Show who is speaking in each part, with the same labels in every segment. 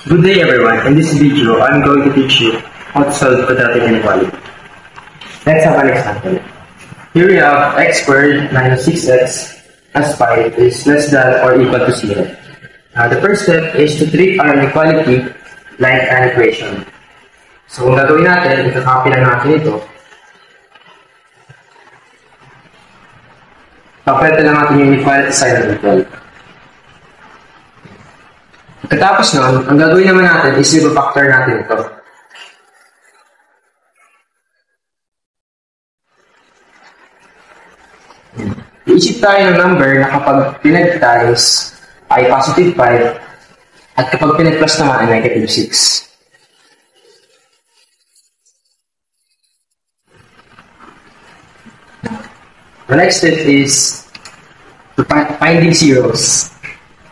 Speaker 1: Good day everyone. In this video, I'm going to teach you how to solve quadratic inequality. Let's have an example. Here we have x squared minus 6x plus 5 is less than or equal to 0. The first step is to treat our inequality like an equation. So kung gagawin natin, ika-copy lang natin ito. Papalitan lang natin yung equality sign ng equal. Pagkatapos nun, ang gagawin naman natin is i-factor natin ito. Iisip tayo ng number na kapag pinag-times ay positive 5 at kapag pinag-plus naman ay negative 6. The next step is to finding zeros.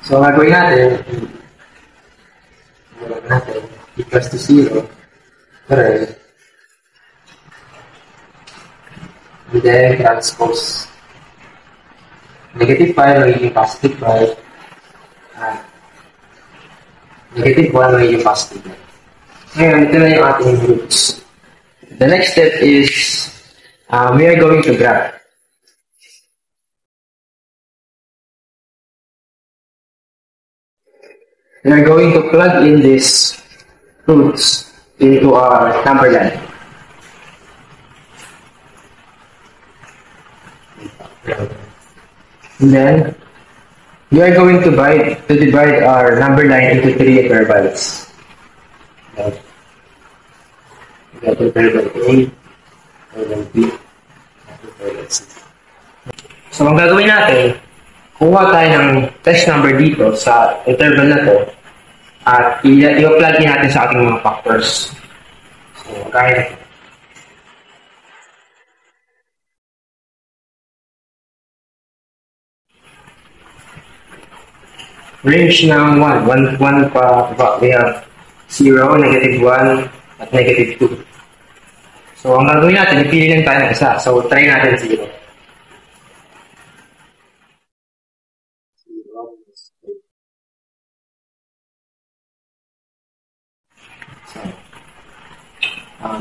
Speaker 1: So, ang gagawin natin equals to 0. Correct. And then, transpose. Negative 5 magiging positive 5. Negative 1 magiging positive 1. Ngayon, ito na yung ating roots. The next step is we are going to graph. We are going to plug in these roots into our number line. And then, we are going to divide our number line into 3 intervals. Interval A, interval B, interval C. So, ang gagawin natin, kuha tayo ng test number dito sa interval na to at i-plug in natin sa ating mga factors. So, gaya na. Range ng 1 pa, we have 0, negative 1, at negative 2. So, ang gagawin natin, ipili lang tayo ng isa. So, try natin 0. So,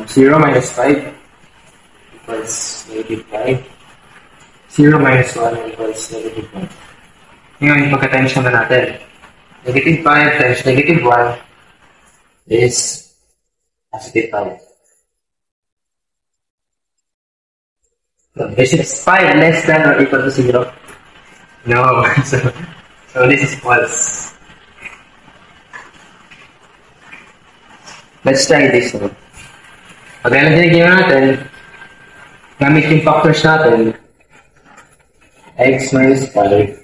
Speaker 1: 0 minus 5 equals negative 5. 0 minus 1 equals negative 1. Ngayon, pagka-times naman natin. Negative 5 times negative 1 is positive 5. So, is it 5 less than or equal to 0? No. so this is false. Let's try this one. Pag nalagyan natin, gamit yung factors natin, x minus 5,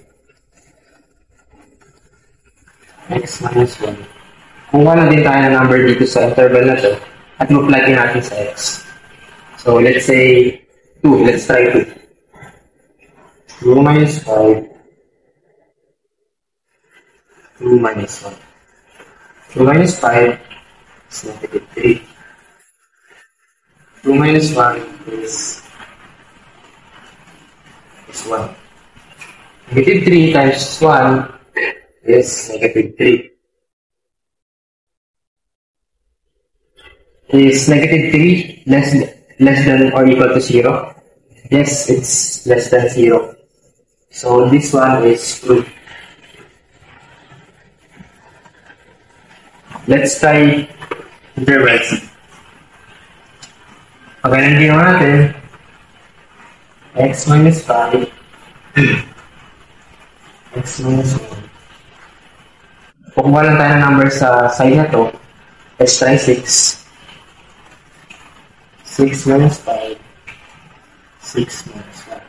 Speaker 1: x minus 1. Kuha na din tayo ng number dito sa interval na to at mag-plug in natin sa x. So, let's say 2. Let's try 2. 2 minus 5. 2 minus 1. 2 minus 5 is negative 3. 2 minus 1 is 1. Negative 3 times 1 is negative 3. Is negative 3 less than or equal to 0? Yes, it's less than 0. So this one is true. Let's try interval C. Pag nandito natin, x minus 5, x minus 1. Kukuha lang tayo ng number sa side na to. Let's try 6. 6 minus 5. 6 minus 1.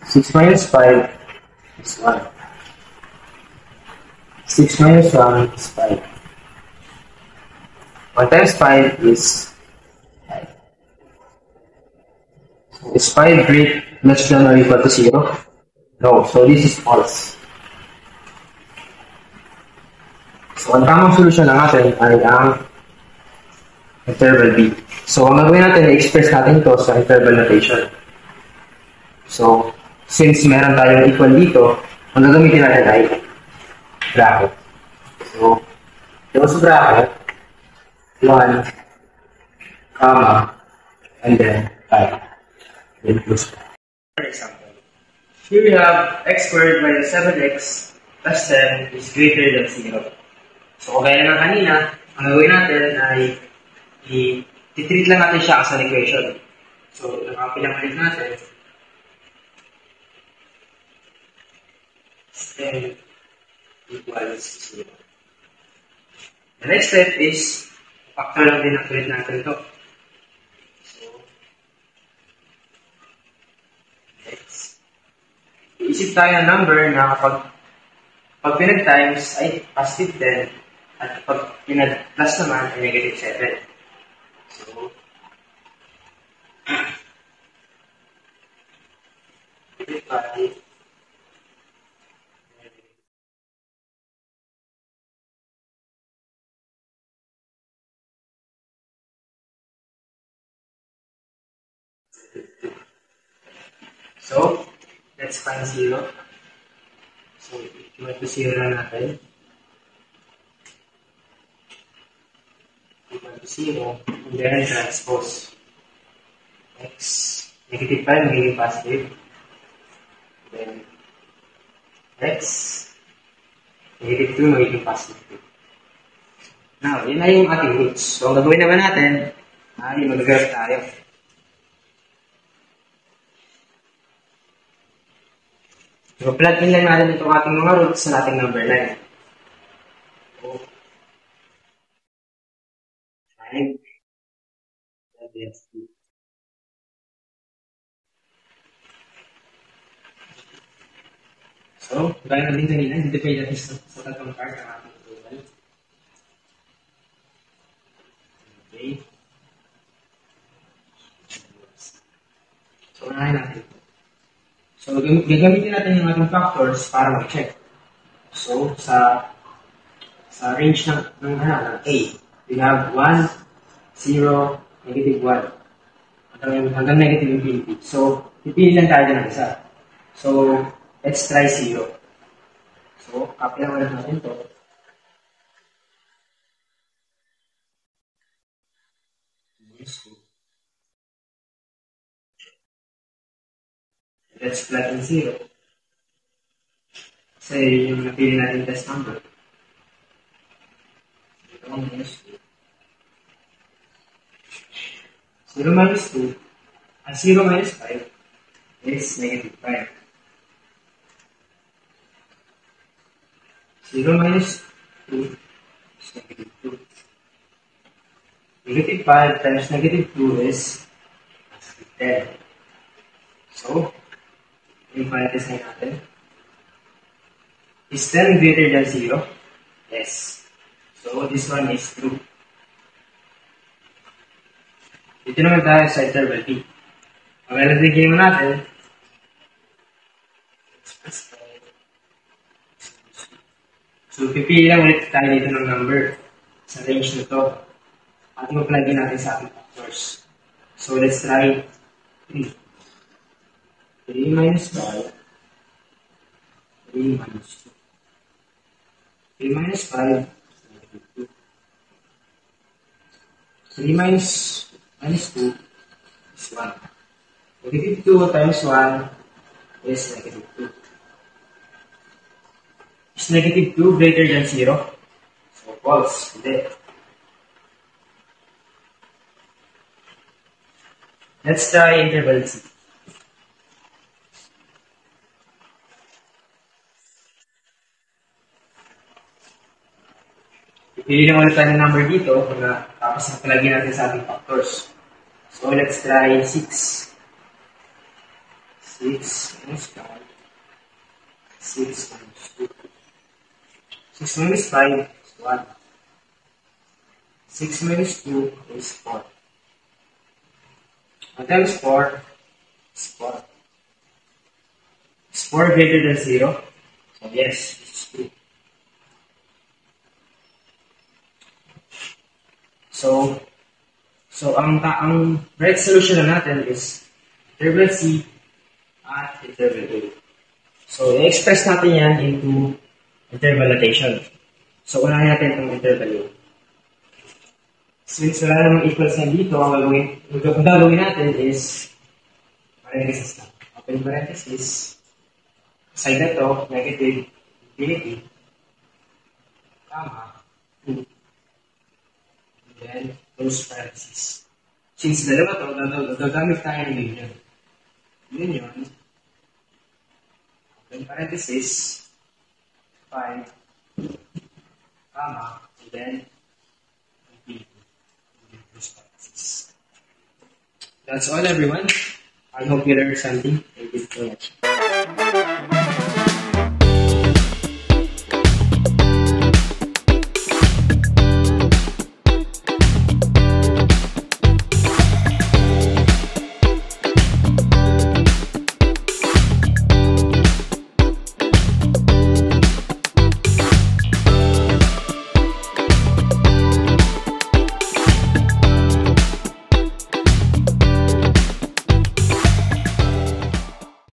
Speaker 1: 6 minus 5 is 1. 6 minus 1 is 5. 1 times 5 is 5. So is 5 less than or equal to 0? No, so this is false. So ang tamang solusyon na natin ay ang interval B. So ang gagawin natin, i-express natin ito sa interval notation. So, since meron tayong equal dito, Ang gagamitin natin ay bracket. So, close bracket, 1, comma, and then 5. Then close. For example, here we have x squared minus 7x plus 10 is greater than 0. So, kagaya ng kanina, ang gagawin natin ay i-treat lang natin siya as an equation. So, nakapilangalik natin 10 equals 0. The next step is factor lang din ulit natin ito. So, next. Iisip tayo ng number na pag pinag-times ay positive 10 at pag pinag-plus naman ay negative 7. So, negative 5. So, let's find 0. So, equal to 0 na natin. Equal to 0. And then, transpose. X, negative 5, magiging positive. Then, X, negative 2, magiging positive. Now, yun na yung ating roots. So, ang gagawin naman natin, ay mag-graph tayo. So, plug in lang natin itong ating mga roots sa ating number line. So, 5, that's 2. So, gaya na din kanina, hindi pwede natin sa tatlong part ang ating total. Okay. So, unahin natin ito. So, gagamitin natin yung ating factors para mag-check. So, sa range ng A, we have 1, 0, negative 1. Hanggang negative infinity. So, pipili lang tayo ng isa. So, let's try 0. So, copy lang ulit natin ito. Let's plug in 0. Kasi yung napili natin test number. Ito ang minus 2. 0 minus 2, 0 minus 5 is negative 5. 0 minus 2 is negative 2. Negative 5 times negative 2 is 10. So, yung parenthesis natin. Is 10 greater than 0? Yes. So, this one is true. Dito naman tayo sa interval T. Ang lalagyan mo natin, so, pipili lang ulit tayo dito ng number sa range na to. At mag-plug in natin sa ating factors. So, let's try 3. 3 minus 5. 3 minus 2. 3 minus 5 is 2. 3 minus 2 is 1. Negative 2 times 1 is negative 2. Is negative 2 greater than 0? So, false. Hindi. Let's try interval C. Pili lang ulit tayo ng number dito, tapos napalagyan natin sa ating factors. So, let's try 6. 6 minus 5. 6 minus 2. 6 minus 5 is 1. 6 minus 2 is 4. 1 times 4 is 4. Is 4 greater than 0? So, yes, this is true. So ang right solution na natin is interval C at interval A. So, i-express natin yan into interval notation. So, unahin natin itong interval yun. Since wala namang equal sign dito, ang gagawin natin is parenthesis lang. Open parenthesis. Side na to, negative infinity, comma, 2. And then, close parenthesis. Since dalawa to, gagamit tayo ng union. Union, open parenthesis, 5, comma, and then, infinity. Close parenthesis. That's all, everyone. I hope you learned something. Thank you so much.